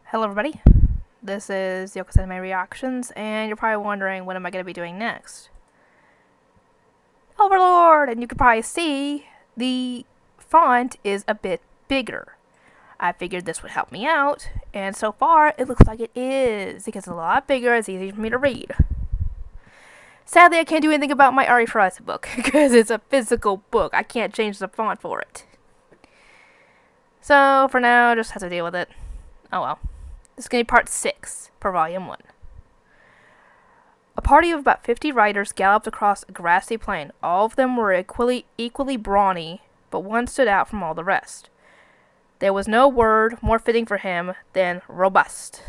Hello everybody, this is Yoko's Anime Reactions, and you're probably wondering what am I going to be doing next. Overlord! And you can probably see the font is a bit bigger. I figured this would help me out, and so far it looks like it is. It gets a lot bigger, it's easy for me to read. Sadly, I can't do anything about my Ari Ferrez book, because it's a physical book. I can't change the font for it. So, for now, I just have to deal with it. Oh well. This is going to be part 6 for Volume 1. A party of about 50 riders galloped across a grassy plain. All of them were equally brawny, but one stood out from all the rest. There was no word more fitting for him than robust.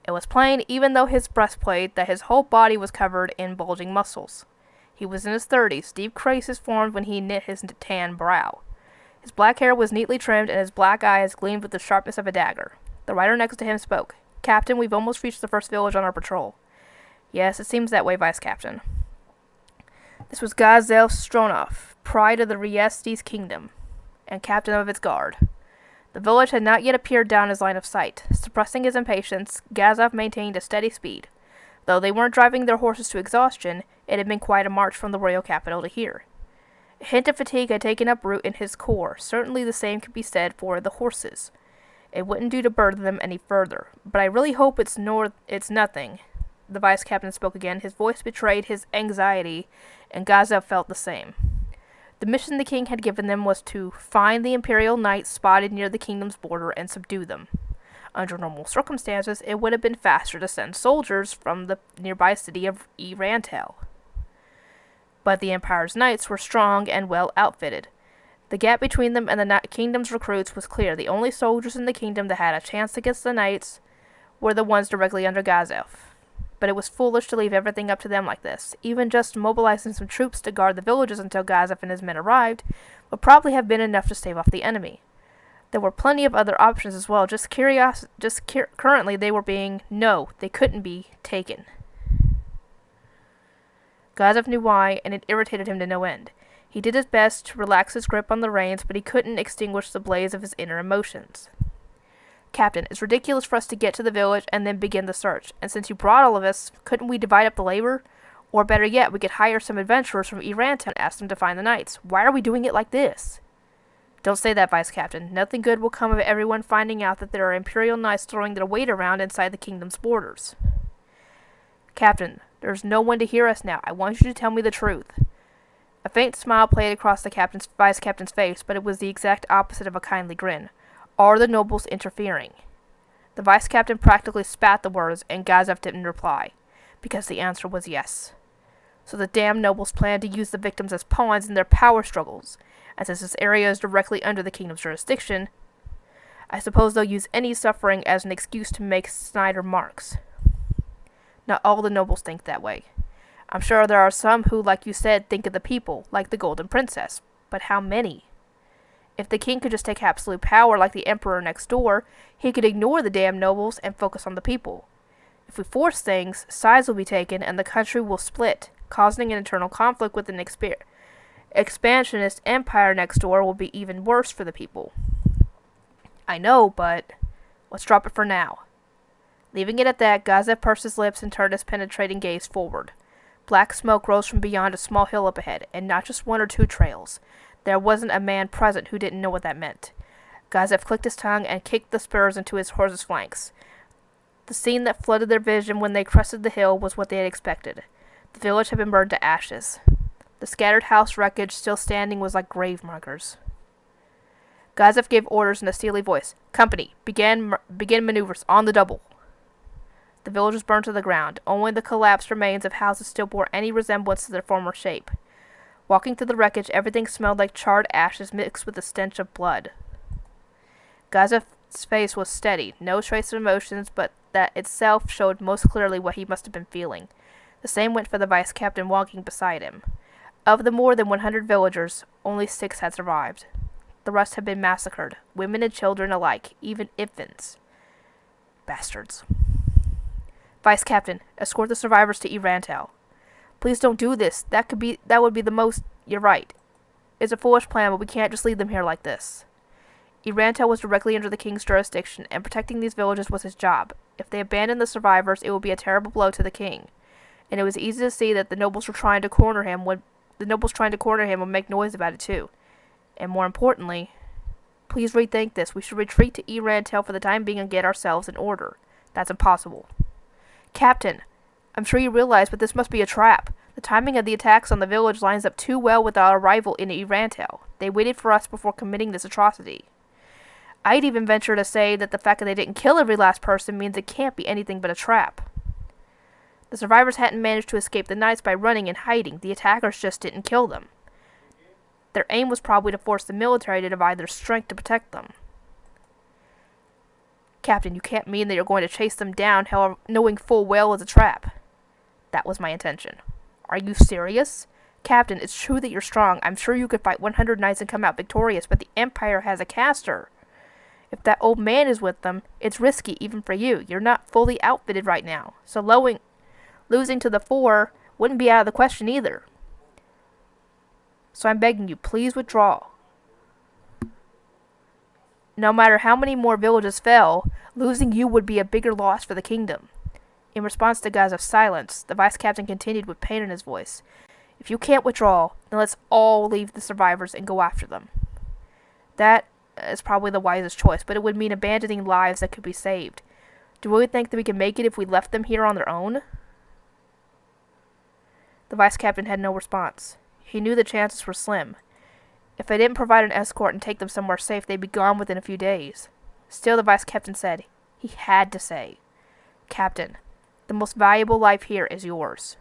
It was plain, even though his breastplate, that his whole body was covered in bulging muscles. He was in his 30s. Deep creases formed when he knit his tan brow. His black hair was neatly trimmed, and his black eyes gleamed with the sharpness of a dagger. The rider next to him spoke. "Captain, we've almost reached the first village on our patrol." "Yes, it seems that way, Vice Captain." This was Gazel Stronov, pride of the Riestes kingdom, and captain of its guard. The village had not yet appeared down his line of sight. Suppressing his impatience, Gazov maintained a steady speed. Though they weren't driving their horses to exhaustion, it had been quite a march from the royal capital to here. A hint of fatigue had taken up root in his core. Certainly the same could be said for the horses. It wouldn't do to burden them any further, but I really hope it's nothing. The vice captain spoke again. His voice betrayed his anxiety, and Gazel felt the same. The mission the king had given them was to find the imperial knights spotted near the kingdom's border and subdue them. Under normal circumstances, it would have been faster to send soldiers from the nearby city of Irantel. But the empire's knights were strong and well outfitted. The gap between them and the kingdom's recruits was clear. The only soldiers in the kingdom that had a chance against the knights were the ones directly under Gazel. But it was foolish to leave everything up to them like this. Even just mobilizing some troops to guard the villages until Gazel and his men arrived would probably have been enough to stave off the enemy. There were plenty of other options as well. Currently they were they couldn't be taken. Gazel knew why, and it irritated him to no end. He did his best to relax his grip on the reins, but he couldn't extinguish the blaze of his inner emotions. "Captain, it's ridiculous for us to get to the village and then begin the search. And since you brought all of us, couldn't we divide up the labor? Or better yet, we could hire some adventurers from Irantel and ask them to find the knights. Why are we doing it like this?" "Don't say that, Vice Captain. Nothing good will come of everyone finding out that there are Imperial knights throwing their weight around inside the kingdom's borders." "Captain, there's no one to hear us now. I want you to tell me the truth." A faint smile played across the vice captain's face, but it was the exact opposite of a kindly grin. "Are the nobles interfering?" The vice captain practically spat the words, and Gazel didn't reply, because the answer was yes. So the damn nobles planned to use the victims as pawns in their power struggles, and since this area is directly under the kingdom's jurisdiction, I suppose they'll use any suffering as an excuse to make Snyder marks. Not all the nobles think that way. I'm sure there are some who, like you said, think of the people, like the Golden Princess. But how many? If the king could just take absolute power like the emperor next door, he could ignore the damn nobles and focus on the people. If we force things, sides will be taken and the country will split, causing an internal conflict with an expansionist empire next door will be even worse for the people. I know, but let's drop it for now. Leaving it at that, Gazel pursed his lips and turned his penetrating gaze forward. Black smoke rose from beyond a small hill up ahead, and not just one or two trails. There wasn't a man present who didn't know what that meant. Gazel clicked his tongue and kicked the spurs into his horse's flanks. The scene that flooded their vision when they crested the hill was what they had expected. The village had been burned to ashes. The scattered house wreckage still standing was like grave markers. Gazel gave orders in a steely voice. "Company, begin maneuvers on the double." The village was burned to the ground. Only the collapsed remains of houses still bore any resemblance to their former shape. Walking through the wreckage, everything smelled like charred ashes mixed with the stench of blood. Gazel's face was steady, no trace of emotions, but that itself showed most clearly what he must have been feeling. The same went for the vice captain walking beside him. Of the more than 100 villagers, only 6 had survived. The rest had been massacred, women and children alike, even infants. Bastards. "Vice Captain, escort the survivors to Irantel." "Please don't do this. That would be the most..." "You're right. It's a foolish plan, but we can't just leave them here like this." Irantel was directly under the king's jurisdiction, and protecting these villages was his job. If they abandoned the survivors, it would be a terrible blow to the king. And it was easy to see that the nobles trying to corner him would make noise about it too. And more importantly, please rethink this. We should retreat to Irantel for the time being and get ourselves in order. That's impossible. Captain, I'm sure you realize, but this must be a trap. The timing of the attacks on the village lines up too well with our arrival in Irantel. They waited for us before committing this atrocity. I'd even venture to say that the fact that they didn't kill every last person means it can't be anything but a trap. The survivors hadn't managed to escape the knights by running and hiding. The attackers just didn't kill them. Their aim was probably to force the military to divide their strength to protect them. Captain, you can't mean that you're going to chase them down, however, knowing full well it's a trap. That was my intention. Are you serious? Captain, it's true that you're strong. I'm sure you could fight 100 knights and come out victorious, but the Empire has a caster. If that old man is with them, it's risky even for you. You're not fully outfitted right now, so losing to the 4 wouldn't be out of the question either. So I'm begging you, please withdraw. No matter how many more villages fell, losing you would be a bigger loss for the kingdom. In response to Gazov's silence, the vice captain continued with pain in his voice. If you can't withdraw, then let's all leave the survivors and go after them. That is probably the wisest choice, but it would mean abandoning lives that could be saved. Do you really think that we can make it if we left them here on their own? The vice captain had no response. He knew the chances were slim. If they didn't provide an escort and take them somewhere safe, they'd be gone within a few days. Still, the vice captain said, he had to say, Captain, the most valuable life here is yours.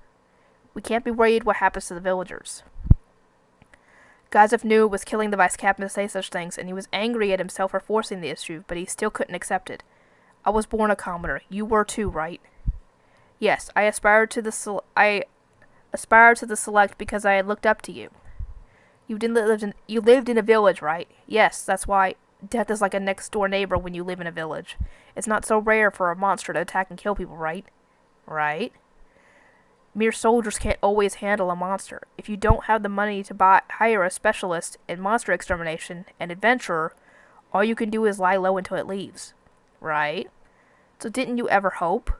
We can't be worried what happens to the villagers. Gazov knew it was killing the vice captain to say such things, and he was angry at himself for forcing the issue, but he still couldn't accept it. I was born a commoner. You were too, right? Yes, I aspired to the select because I had looked up to you. You lived in a village, right? Yes, that's why death is like a next-door neighbor when you live in a village. It's not so rare for a monster to attack and kill people, right? Right? Mere soldiers can't always handle a monster. If you don't have the money to hire a specialist in monster extermination, an adventurer, all you can do is lie low until it leaves. Right? So didn't you ever hope?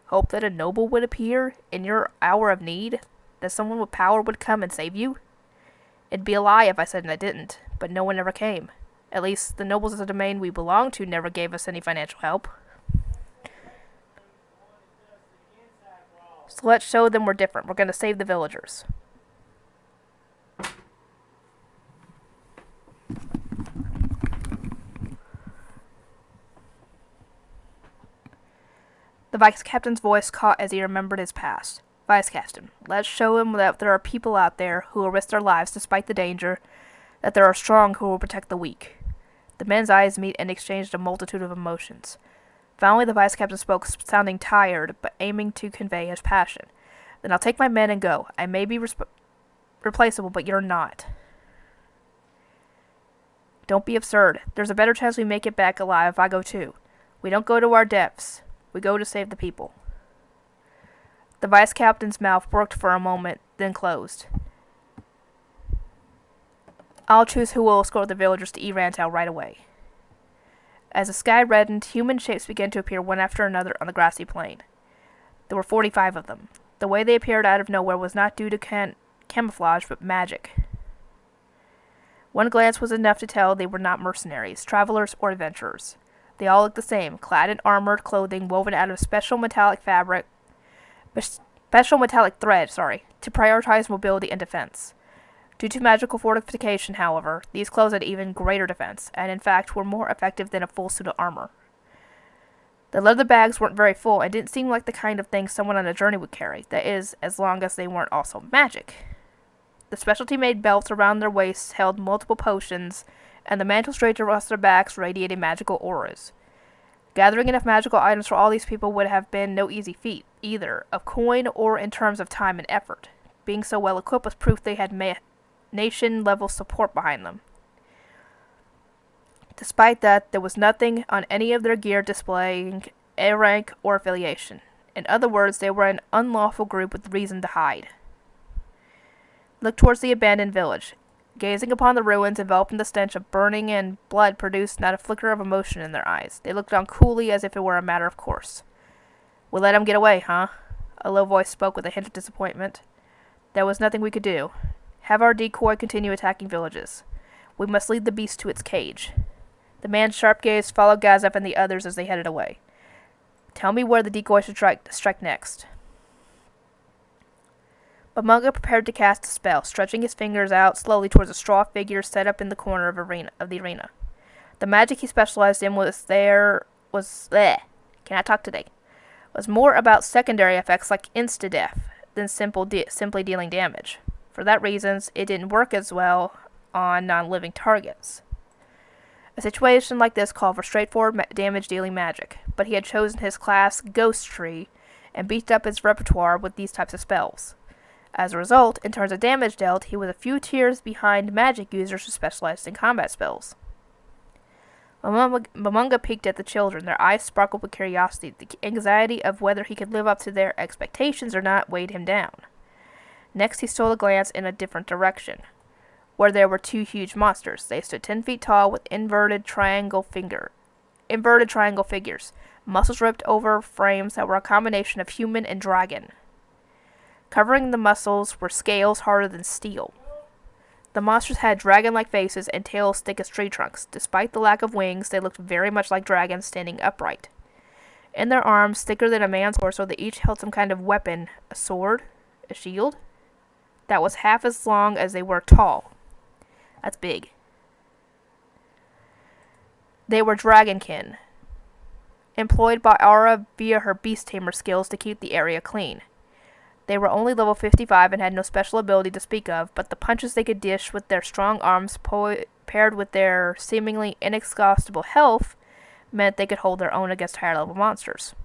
Hope that a noble would appear in your hour of need? That someone with power would come and save you? It'd be a lie if I said I didn't, but no one ever came. At least, the nobles of the domain we belonged to never gave us any financial help. So let's show them we're different. We're going to save the villagers. The vice captain's voice caught as he remembered his past. Vice captain, let's show him that there are people out there who will risk their lives despite the danger, that there are strong who will protect the weak. The men's eyes met and exchanged a multitude of emotions. Finally, the vice captain spoke, sounding tired, but aiming to convey his passion. Then I'll take my men and go. I may be replaceable, but you're not. Don't be absurd. There's a better chance we make it back alive if I go too. We don't go to our deaths. We go to save the people. The vice captain's mouth worked for a moment, then closed. I'll choose who will escort the villagers to Irantel right away. As the sky reddened, human shapes began to appear one after another on the grassy plain. There were 45 of them. The way they appeared out of nowhere was not due to camouflage, but magic. One glance was enough to tell they were not mercenaries, travelers, or adventurers. They all looked the same, clad in armored clothing woven out of special metallic thread, to prioritize mobility and defense. Due to magical fortification, however, these clothes had even greater defense, and in fact were more effective than a full suit of armor. The leather bags weren't very full, and didn't seem like the kind of thing someone on a journey would carry, that is, as long as they weren't also magic. The specialty-made belts around their waists held multiple potions, and the mantles draped across their backs radiated magical auras. Gathering enough magical items for all these people would have been no easy feat, either of coin or in terms of time and effort. Being so well equipped was proof they had nation-level support behind them. Despite that, there was nothing on any of their gear displaying a rank or affiliation. In other words, they were an unlawful group with reason to hide. Look towards the abandoned village. Gazing upon the ruins, enveloped in the stench of burning and blood, produced not a flicker of emotion in their eyes. They looked on coolly as if it were a matter of course. "We let him get away, huh?" A low voice spoke with a hint of disappointment. "There was nothing we could do. Have our decoy continue attacking villages. We must lead the beast to its cage." The man's sharp gaze followed Gazep and the others as they headed away. "Tell me where the decoy should strike next." Bamunga prepared to cast a spell, stretching his fingers out slowly towards a straw figure set up in the corner of the arena. The magic he specialized in was more about secondary effects like insta-death than simply dealing damage. For that reason, it didn't work as well on non-living targets. A situation like this called for straightforward damage-dealing magic, but he had chosen his class, Ghost Tree, and beefed up his repertoire with these types of spells. As a result, in terms of damage dealt, he was a few tiers behind magic users who specialized in combat spells. Bamunga peeked at the children. Their eyes sparkled with curiosity. The anxiety of whether he could live up to their expectations or not weighed him down. Next, he stole a glance in a different direction, where there were two huge monsters. They stood 10 feet tall with inverted triangle figures, muscles ripped over frames that were a combination of human and dragon. Covering the muscles were scales harder than steel. The monsters had dragon-like faces and tails thick as tree trunks. Despite the lack of wings, they looked very much like dragons standing upright. In their arms, thicker than a man's torso, they each held some kind of weapon, a sword, a shield, that was half as long as they were tall. That's big. They were dragonkin, employed by Aura via her beast tamer skills to keep the area clean. They were only level 55 and had no special ability to speak of, but the punches they could dish with their strong arms paired with their seemingly inexhaustible health meant they could hold their own against higher level monsters.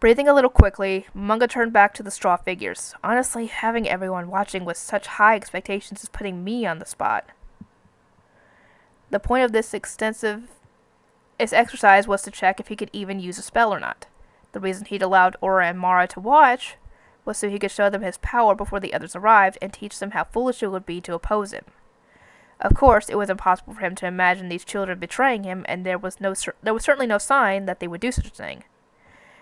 Breathing a little quickly, Munga turned back to the straw figures. Honestly, having everyone watching with such high expectations is putting me on the spot. The point of this exercise was to check if he could even use a spell or not. The reason he'd allowed Aura and Mara to watch was so he could show them his power before the others arrived and teach them how foolish it would be to oppose him. Of course, it was impossible for him to imagine these children betraying him, and there was certainly no sign that they would do such a thing.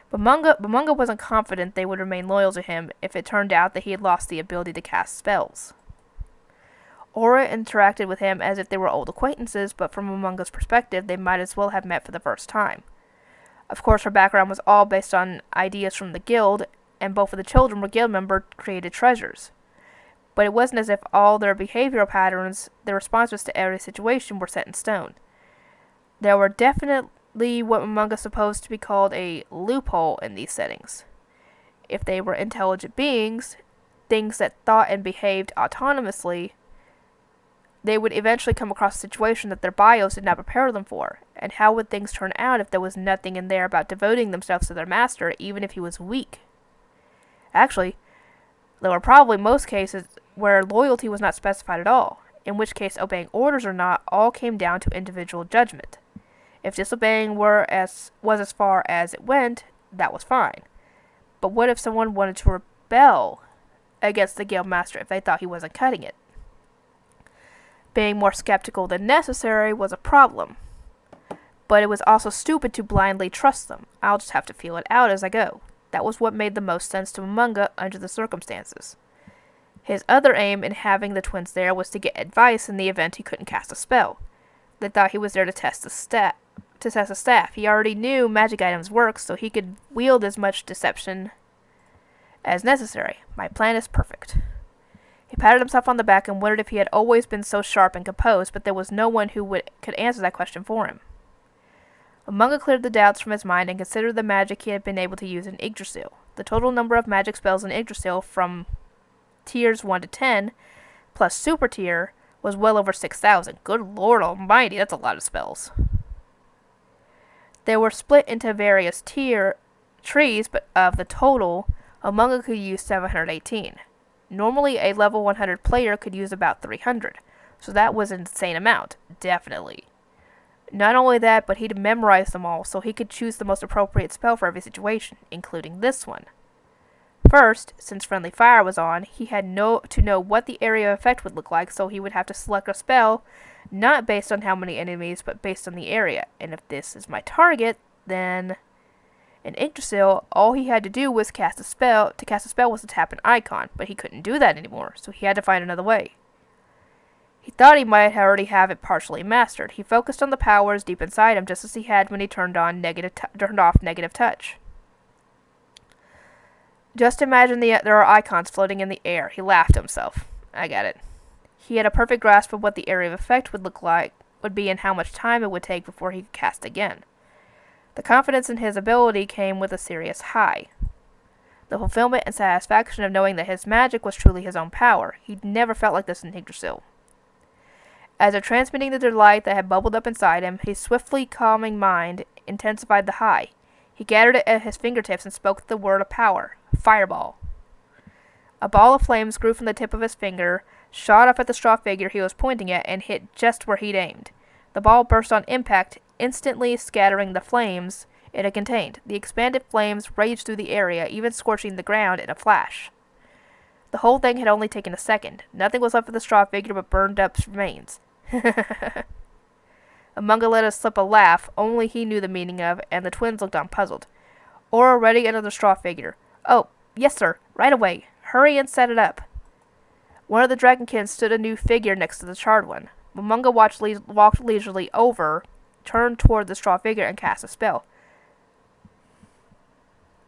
But Munga wasn't confident they would remain loyal to him if it turned out that he had lost the ability to cast spells. Aura interacted with him as if they were old acquaintances, but from Munga's perspective, they might as well have met for the first time. Of course, her background was all based on ideas from the guild, and both of the children were guild member-created treasures. But it wasn't as if all their behavioral patterns, their responses to every situation, were set in stone. There were definitely what Munga supposed to be called a loophole in these settings. If they were intelligent beings, things that thought and behaved autonomously, they would eventually come across a situation that their bios did not prepare them for. And how would things turn out if there was nothing in there about devoting themselves to their master, even if he was weak? Actually, there were probably most cases where loyalty was not specified at all, in which case obeying orders or not all came down to individual judgment. If disobeying was as far as it went, that was fine. But what if someone wanted to rebel against the guild master if they thought he wasn't cutting it? Being more skeptical than necessary was a problem. But it was also stupid to blindly trust them. I'll just have to feel it out as I go. That was what made the most sense to Munga under the circumstances. His other aim in having the twins there was to get advice in the event he couldn't cast a spell. They thought he was there to test the staff. He already knew magic items worked, so he could wield as much deception as necessary. My plan is perfect. He patted himself on the back and wondered if he had always been so sharp and composed, but there was no one who could answer that question for him. Munga cleared the doubts from his mind and considered the magic he had been able to use in Yggdrasil. The total number of magic spells in Yggdrasil from tiers 1 to 10, plus super tier, was well over 6,000. Good lord almighty, that's a lot of spells. They were split into various trees, but of the total, Munga could use 718. Normally, a level 100 player could use about 300, so that was an insane amount, definitely. Not only that, but he'd memorized them all, so he could choose the most appropriate spell for every situation, including this one. First, since friendly fire was on, he had to know what the area of effect would look like, so he would have to select a spell not based on how many enemies, but based on the area. And if this is my target, then in Yggdrasil, all he had to do was cast a spell. To cast a spell was to tap an icon, but he couldn't do that anymore, so he had to find another way. He thought he might already have it partially mastered. He focused on the powers deep inside him, just as he had when he turned off negative touch. Just imagine there are icons floating in the air. He laughed to himself. I got it. He had a perfect grasp of what the area of effect would be and how much time it would take before he could cast again. The confidence in his ability came with a serious high. The fulfillment and satisfaction of knowing that his magic was truly his own power. He'd never felt like this in Yggdrasil. As if transmitting the delight that had bubbled up inside him, his swiftly calming mind intensified the high. He gathered it at his fingertips and spoke the word of power. Fireball. A ball of flames grew from the tip of his finger, shot up at the straw figure he was pointing at, and hit just where he'd aimed. The ball burst on impact, instantly scattering the flames it had contained. The expanded flames raged through the area, even scorching the ground in a flash. The whole thing had only taken a second. Nothing was left of the straw figure but burned up remains. Amunga let us slip a laugh only he knew the meaning of, and the twins looked on puzzled. Aura ready under the straw figure. Oh, yes sir, right away. Hurry and set it up. One of the dragonkins stood a new figure next to the charred one. Amunga walked leisurely over, turned toward the straw figure, and cast a spell.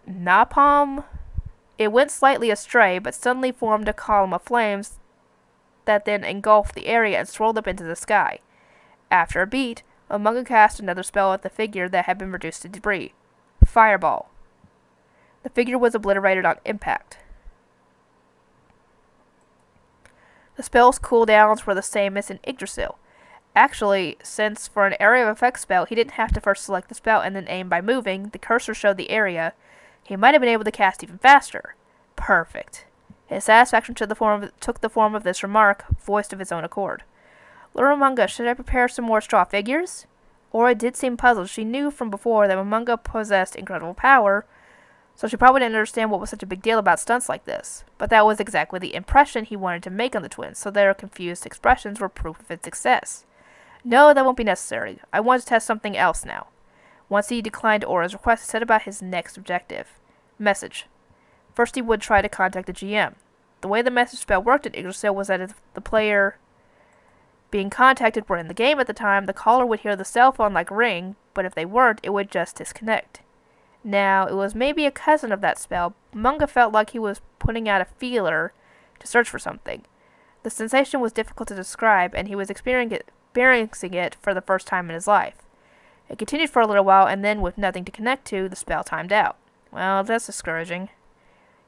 Napalm? It went slightly astray, but suddenly formed a column of flames that then engulfed the area and swirled up into the sky. After a beat, Amunga cast another spell at the figure that had been reduced to debris. Fireball. The figure was obliterated on impact. The spell's cooldowns were the same as in Yggdrasil. Actually, since for an area of effect spell, he didn't have to first select the spell and then aim by moving, the cursor showed the area, he might have been able to cast even faster. Perfect. His satisfaction took the form of this remark, voiced of his own accord. Little Amunga, should I prepare some more straw figures? Aura did seem puzzled. She knew from before that Amunga possessed incredible power, so she probably didn't understand what was such a big deal about stunts like this. But that was exactly the impression he wanted to make on the twins, so their confused expressions were proof of its success. No, that won't be necessary. I want to test something else now. Once he declined Aura's request, he set about his next objective. Message. First he would try to contact the GM. The way the message spell worked at Yggdrasil was that if the player being contacted were in the game at the time, the caller would hear the cell phone like ring, but if they weren't, it would just disconnect. Now, it was maybe a cousin of that spell. Amunga felt like he was putting out a feeler to search for something. The sensation was difficult to describe, and he was experiencing it for the first time in his life. It continued for a little while, and then, with nothing to connect to, the spell timed out. Well, that's discouraging.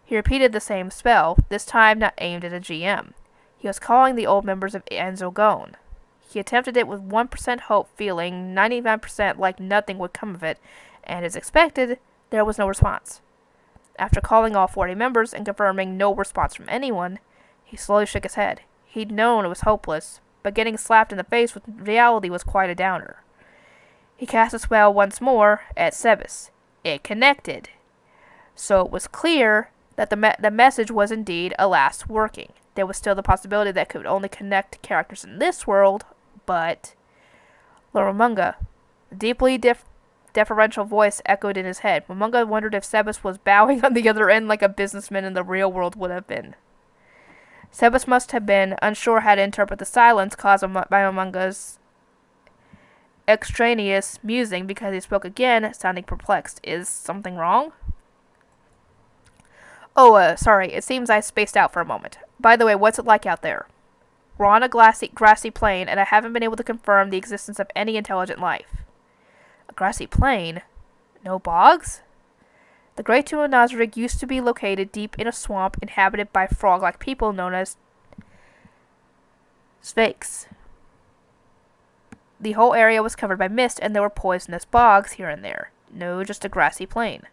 He repeated the same spell, this time not aimed at a GM. He was calling the old members of Anzulgone. He attempted it with 1% hope, feeling 99% like nothing would come of it, and as expected, there was no response. After calling all 40 members and confirming no response from anyone, he slowly shook his head. He'd known it was hopeless, but getting slapped in the face with reality was quite a downer. He cast a spell once more at Sebas. It connected. So it was clear that the message was indeed alas working. There was still the possibility that it could only connect to characters in this world, but Lord Amunga, a deeply deferential voice echoed in his head. Amunga wondered if Sebas was bowing on the other end like a businessman in the real world would have been. Sebas must have been unsure how to interpret the silence caused by Amunga's extraneous musing because he spoke again, sounding perplexed. Is something wrong? Oh, sorry, it seems I spaced out for a moment. By the way, what's it like out there? We're on a grassy plain, and I haven't been able to confirm the existence of any intelligent life. A grassy plain? No bogs? The Great Tomb of Nazarick used to be located deep in a swamp inhabited by frog-like people known as Sphinx. The whole area was covered by mist, and there were poisonous bogs here and there. No, just a grassy plain.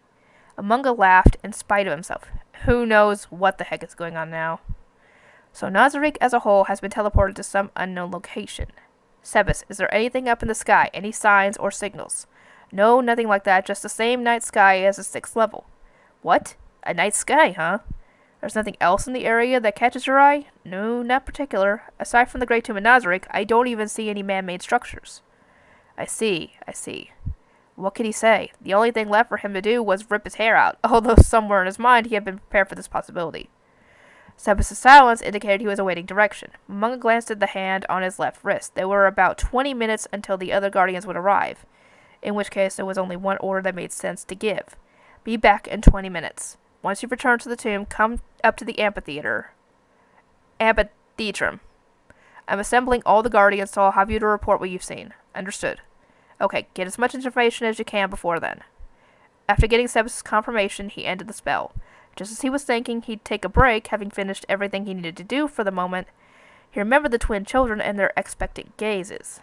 Amunga laughed in spite of himself. Who knows what the heck is going on now? So Nazarick as a whole has been teleported to some unknown location. Sebas, is there anything up in the sky? Any signs or signals? No, nothing like that. Just the same night sky as the 6th level. What? A night sky, huh? There's nothing else in the area that catches your eye? No, not particular. Aside from the Great Tomb of Nazarick, I don't even see any man-made structures. I see. What could he say? The only thing left for him to do was rip his hair out, although somewhere in his mind he had been prepared for this possibility. Sebas's silence indicated he was awaiting direction. Momonga glanced at the hand on his left wrist. There were about 20 minutes until the other guardians would arrive, in which case there was only one order that made sense to give. Be back in 20 minutes. Once you've returned to the tomb, come up to the amphitheater. Amphitheatrum. I'm assembling all the guardians, so I'll have you to report what you've seen. Understood. Okay, get as much information as you can before then. After getting Sebas's confirmation, he ended the spell. Just as he was thinking he'd take a break, having finished everything he needed to do for the moment, he remembered the twin children and their expectant gazes.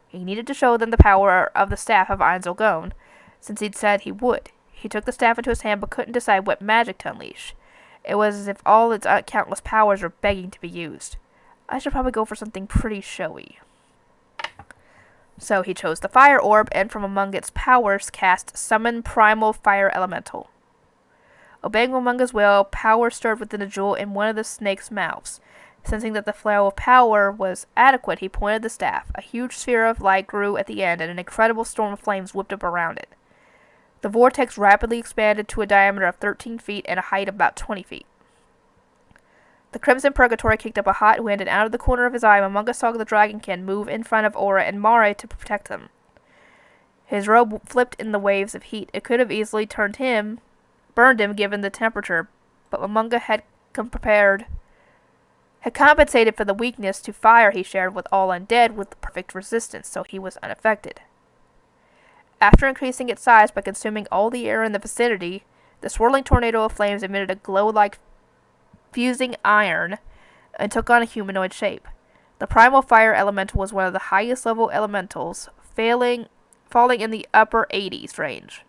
He needed to show them the power of the staff of Einzelgone, since he'd said he would. He took the staff into his hand but couldn't decide what magic to unleash. It was as if all its countless powers were begging to be used. I should probably go for something pretty showy. So he chose the fire orb, and from among its powers cast Summon Primal Fire Elemental. Obeying Momonga's will, power stirred within the jewel in one of the snake's mouths. Sensing that the flow of power was adequate, he pointed the staff. A huge sphere of light grew at the end, and an incredible storm of flames whipped up around it. The vortex rapidly expanded to a diameter of 13 feet and a height of about 20 feet. The Crimson Purgatory kicked up a hot wind, and out of the corner of his eye, Momonga saw the Dragonkin move in front of Aura and Mare to protect them. His robe flipped in the waves of heat. It could have easily burned him given the temperature, but Momonga had compensated for the weakness to fire he shared with all undead with perfect resistance, so he was unaffected. After increasing its size by consuming all the air in the vicinity, the swirling tornado of flames emitted a glow like fusing iron and took on a humanoid shape. The primal fire elemental was one of the highest level elementals, falling in the upper 80s range.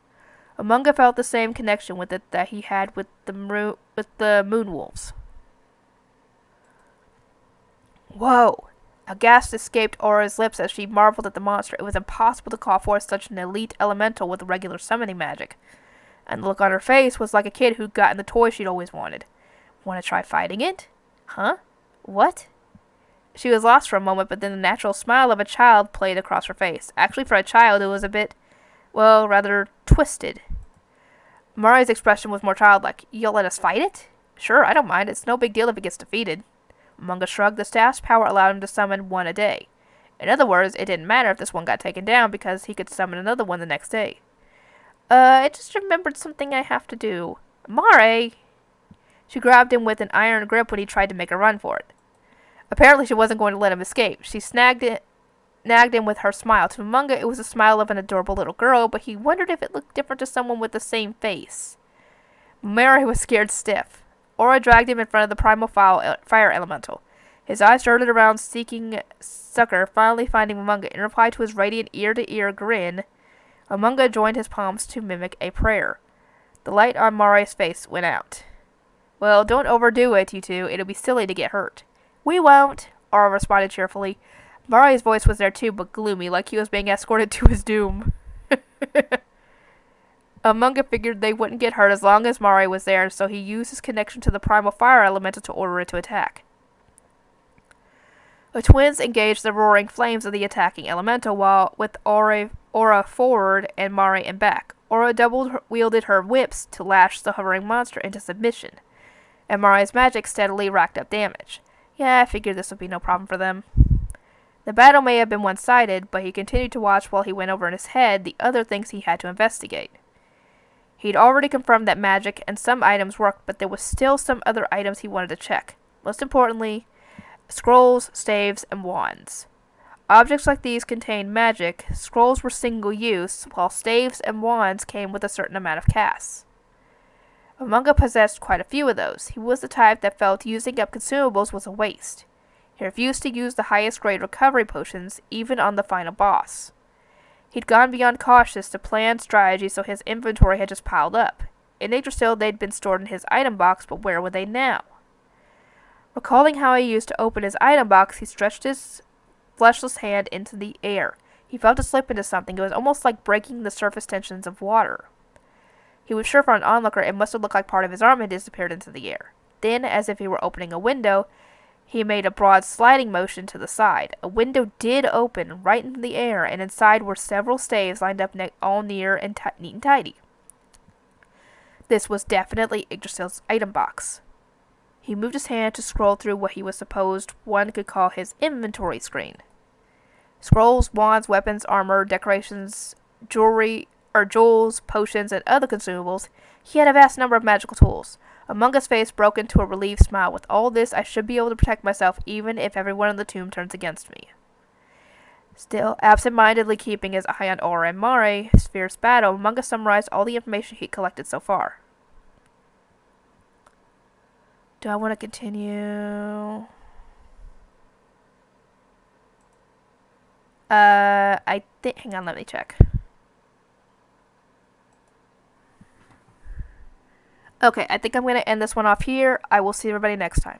Momonga felt the same connection with it that he had with the Moonwolves. Whoa! A gasp escaped Aura's lips as she marveled at the monster. It was impossible to call forth such an elite elemental with regular summoning magic. And the look on her face was like a kid who'd gotten the toy she'd always wanted. Want to try fighting it? Huh? What? She was lost for a moment, but then the natural smile of a child played across her face. Actually, for a child, it was a bit, well, rather twisted. Mari's expression was more childlike. You'll let us fight it? Sure, I don't mind. It's no big deal if it gets defeated. Momonga shrugged. The staff's power allowed him to summon one a day. In other words, it didn't matter if this one got taken down because he could summon another one the next day. I just remembered something I have to do. Mare! She grabbed him with an iron grip when he tried to make a run for it. Apparently she wasn't going to let him escape. She nagged him with her smile. To Momonga, it was the smile of an adorable little girl, but he wondered if it looked different to someone with the same face. Mare was scared stiff. Aura dragged him in front of the primal fire elemental. His eyes darted around, seeking succor, finally finding Momonga. In reply to his radiant ear-to-ear grin, Momonga joined his palms to mimic a prayer. The light on Mare's face went out. Well, don't overdo it, you two. It'll be silly to get hurt. We won't, Aura responded cheerfully. Mare's voice was there too, but gloomy, like he was being escorted to his doom. Momonga figured they wouldn't get hurt as long as Mare was there, so he used his connection to the primal fire elemental to order it to attack. The twins engaged the roaring flames of the attacking elemental, while with Aura forward and Mare in back. Aura wielded her whips to lash the hovering monster into submission, and Mare's magic steadily racked up damage. Yeah, I figured this would be no problem for them. The battle may have been one-sided, but he continued to watch while he went over in his head the other things he had to investigate. He'd already confirmed that magic and some items worked, but there was still some other items he wanted to check. Most importantly, scrolls, staves, and wands. Objects like these contained magic. Scrolls were single-use, while staves and wands came with a certain amount of casts. Momonga possessed quite a few of those. He was the type that felt using up consumables was a waste. He refused to use the highest grade recovery potions, even on the final boss. He'd gone beyond cautious to plan strategy, so his inventory had just piled up. In Yggdrasil, they'd been stored in his item box, but where were they now? Recalling how he used to open his item box, he stretched his fleshless hand into the air. He felt it slip into something. It was almost like breaking the surface tensions of water. He was sure for an onlooker it must have looked like part of his arm had disappeared into the air. Then, as if he were opening a window, he made a broad sliding motion to the side. A window did open right into the air, and inside were several staves lined up all near and neat and tidy. This was definitely Yggdrasil's item box. He moved his hand to scroll through what he was supposed one could call his inventory screen. Scrolls, wands, weapons, armor, decorations, jewels, potions, and other consumables. He had a vast number of magical tools. Amonga's face broke into a relieved smile. With all this, I should be able to protect myself even if everyone in the tomb turns against me. Still, absent-mindedly keeping his eye on Aura and Mare's fierce battle, Amonga summarized all the information he'd collected so far. Do I want to continue? Hang on, let me check. Okay, I think I'm going to end this one off here. I will see everybody next time.